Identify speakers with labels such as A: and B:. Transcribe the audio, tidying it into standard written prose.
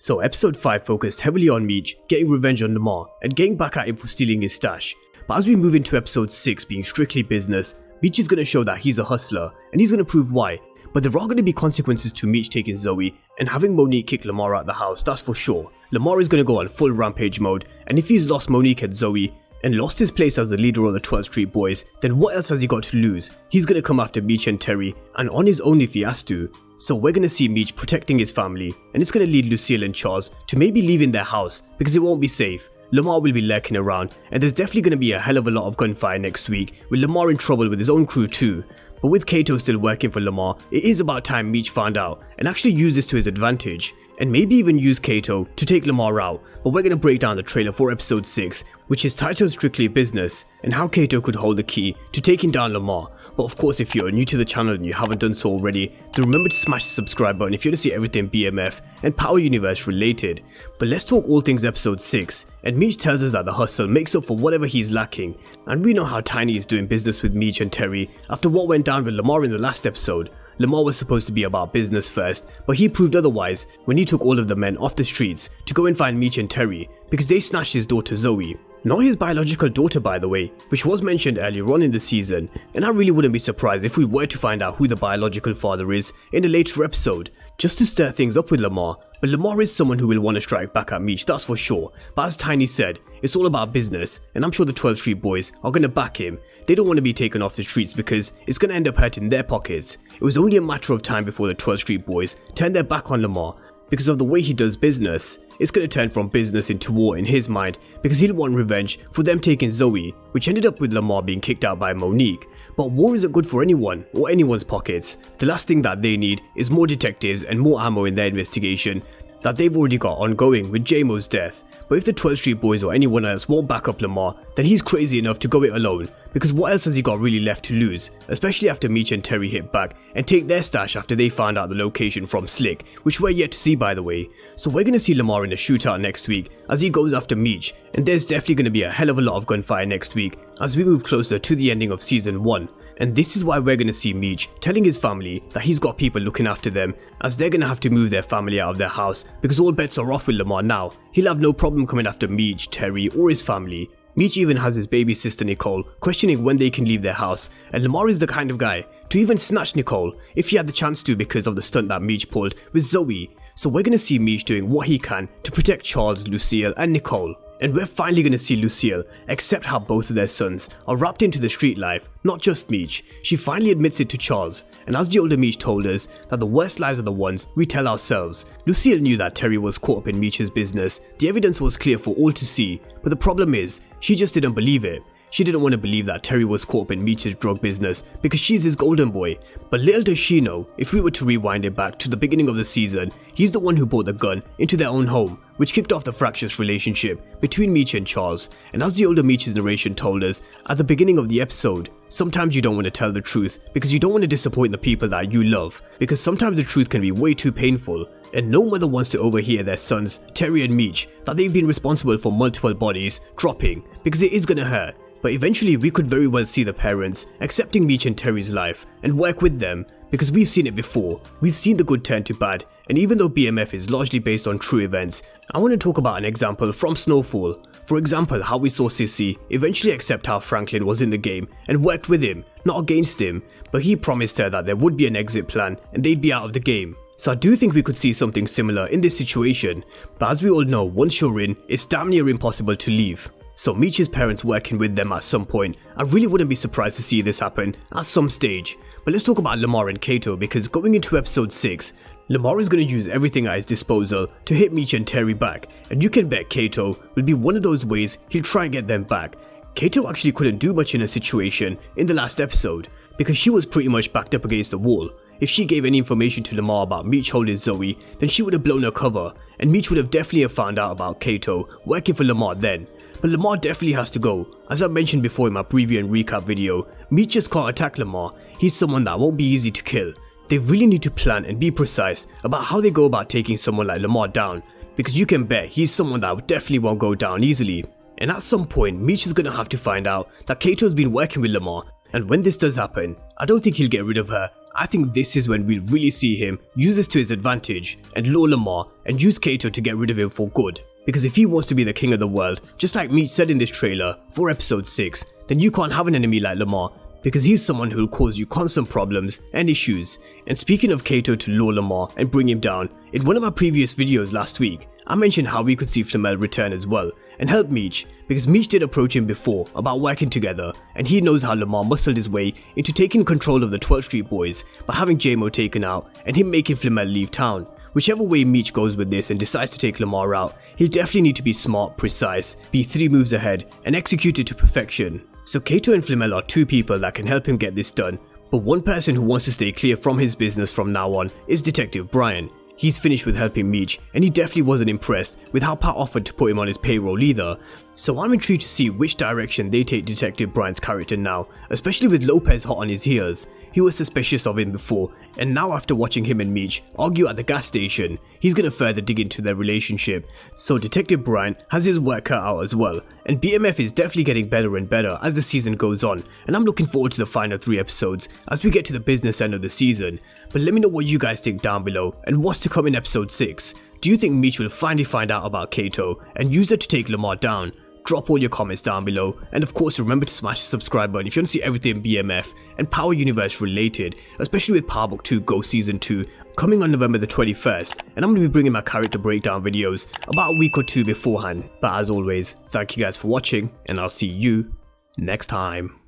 A: So episode 5 focused heavily on Meech getting revenge on Lamar and getting back at him for stealing his stash. But as we move into episode 6 being strictly business, Meech is going to show that he's a hustler and he's going to prove why. But there are going to be consequences to Meech taking Zoe and having Monique kick Lamar out the house, that's for sure. Lamar is going to go on full rampage mode, and if he's lost Monique and Zoe and lost his place as the leader of the 12th Street Boys, then what else has he got to lose? He's going to come after Meech and Terry, and on his own if he has to. So we're going to see Meech protecting his family, and it's going to lead Lucille and Charles to maybe leaving their house because it won't be safe. Lamar will be lurking around, and there's definitely going to be a hell of a lot of gunfire next week, with Lamar in trouble with his own crew too. But with Kato still working for Lamar, it is about time Meech found out and actually used this to his advantage, and maybe even use Kato to take Lamar out. But we're going to break down the trailer for episode 6, which is titled Strictly Business, and how Kato could hold the key to taking down Lamar. But of course, if you're new to the channel and you haven't done so already, then remember to smash the subscribe button if you want to see everything BMF and Power Universe related. But let's talk all things episode 6, and Meech tells us that the hustle makes up for whatever he's lacking, and we know how Tiny is doing business with Meech and Terry after what went down with Lamar in the last episode. Lamar was supposed to be about business first, but he proved otherwise when he took all of the men off the streets to go and find Meech and Terry because they snatched his daughter Zoe. Not his biological daughter, by the way, which was mentioned earlier on in the season, and I really wouldn't be surprised if we were to find out who the biological father is in a later episode, just to stir things up with Lamar. But Lamar is someone who will want to strike back at Meech, that's for sure. But as Tiny said, it's all about business, and I'm sure the 12th Street Boys are going to back him. They don't want to be taken off the streets because it's going to end up hurting their pockets. It was only a matter of time before the 12th Street Boys turned their back on Lamar. Because of the way he does business, it's going to turn from business into war in his mind because he'll want revenge for them taking Zoe, which ended up with Lamar being kicked out by Monique. But war isn't good for anyone or anyone's pockets. The last thing that they need is more detectives and more ammo in their investigation that they've already got ongoing with J-Mo's death. But if the 12th Street Boys or anyone else won't back up Lamar, then he's crazy enough to go it alone, because what else has he got really left to lose, especially after Meech and Terry hit back and take their stash after they found out the location from Slick, which we're yet to see by the way. So we're going to see Lamar in a shootout next week as he goes after Meech, and there's definitely going to be a hell of a lot of gunfire next week as we move closer to the ending of season 1. And this is why we're going to see Meech telling his family that he's got people looking after them, as they're going to have to move their family out of their house because all bets are off with Lamar now. He'll have no problem coming after Meech, Terry or his family. Meech even has his baby sister Nicole questioning when they can leave their house, and Lamar is the kind of guy to even snatch Nicole if he had the chance to because of the stunt that Meech pulled with Zoe. So we're going to see Meech doing what he can to protect Charles, Lucille and Nicole. And we're finally going to see Lucille accept how both of their sons are wrapped into the street life, not just Meech. She finally admits it to Charles, and as the older Meech told us that the worst lies are the ones we tell ourselves. Lucille knew that Terry was caught up in Meech's business. The evidence was clear for all to see, but the problem is, she just didn't believe it. She didn't want to believe that Terry was caught up in Meech's drug business because she's his golden boy. But little does she know, if we were to rewind it back to the beginning of the season, he's the one who brought the gun into their own home, which kicked off the fractious relationship between Meech and Charles. And as the older Meech's narration told us at the beginning of the episode, sometimes you don't want to tell the truth because you don't want to disappoint the people that you love, because sometimes the truth can be way too painful. And no mother wants to overhear their sons, Terry and Meech, that they've been responsible for multiple bodies dropping, because it is gonna hurt. But eventually we could very well see the parents accepting Meech and Terry's life and work with them, because we've seen it before. We've seen the good turn to bad, and even though BMF is largely based on true events, I want to talk about an example from Snowfall. For example, how we saw Sissy eventually accept how Franklin was in the game and worked with him, not against him, but he promised her that there would be an exit plan and they'd be out of the game. So I do think we could see something similar in this situation, but as we all know, once you're in, it's damn near impossible to leave. So Meech's parents working with them at some point, I really wouldn't be surprised to see this happen at some stage. But let's talk about Lamar and Kato, because going into episode 6, Lamar is going to use everything at his disposal to hit Meech and Terry back, and you can bet Kato will be one of those ways he'll try and get them back. Kato actually couldn't do much in a situation in the last episode, because she was pretty much backed up against the wall. If she gave any information to Lamar about Meech holding Zoe, then she would have blown her cover, and Meech would have definitely found out about Kato working for Lamar then. But Lamar definitely has to go. As I mentioned before in my preview and recap video, Meech just can't attack Lamar. He's someone that won't be easy to kill. They really need to plan and be precise about how they go about taking someone like Lamar down, because you can bet he's someone that definitely won't go down easily. And at some point, Meech is going to have to find out that Kato's been working with Lamar, and when this does happen, I don't think he'll get rid of her I think this is when we'll really see him use this to his advantage and lure Lamar and use Kato to get rid of him for good. Because if he wants to be the king of the world, just like Meech said in this trailer for episode 6, then you can't have an enemy like Lamar, because he's someone who will cause you constant problems and issues. And speaking of Kato to lure Lamar and bring him down, in one of my previous videos last week, I mentioned how we could see Flamel return as well and help Meech, because Meech did approach him before about working together, and he knows how Lamar muscled his way into taking control of the 12th Street Boys by having J-Mo taken out and him making Flamel leave town. Whichever way Meech goes with this and decides to take Lamar out, he'll definitely need to be smart, precise, be 3 moves ahead and execute it to perfection. So Kato and Flamel are 2 people that can help him get this done, but one person who wants to stay clear from his business from now on is Detective Brian. He's finished with helping Meech, and he definitely wasn't impressed with how Pat offered to put him on his payroll either. So I'm intrigued to see which direction they take Detective Brian's character now, especially with Lopez hot on his heels. He was suspicious of him before, and now after watching him and Meech argue at the gas station, he's gonna further dig into their relationship. So Detective Brian has his work cut out as well, and BMF is definitely getting better and better as the season goes on, and I'm looking forward to the final 3 episodes as we get to the business end of the season. But let me know what you guys think down below, and what's to come in episode 6. Do you think Meech will finally find out about Kato and use it to take Lamar down? Drop all your comments down below, and of course remember to smash the subscribe button if you want to see everything BMF and Power Universe related, especially with Power Book 2 Go Season 2 coming on November the 21st, and I'm going to be bringing my character breakdown videos about a week or 2 beforehand. But as always, thank you guys for watching, and I'll see you next time.